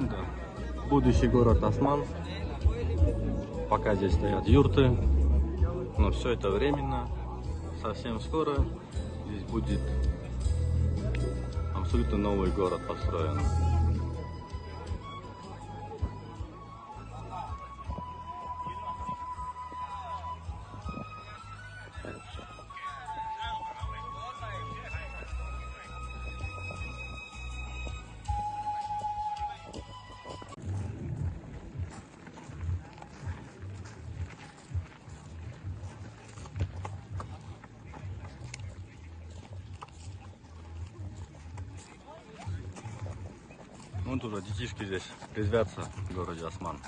Да. Будущий город Осман. Пока здесь стоят юрты, но все это временно. Совсем скоро здесь будет абсолютно новый город построен. Вот уже детишки здесь резвятся в городе Осман.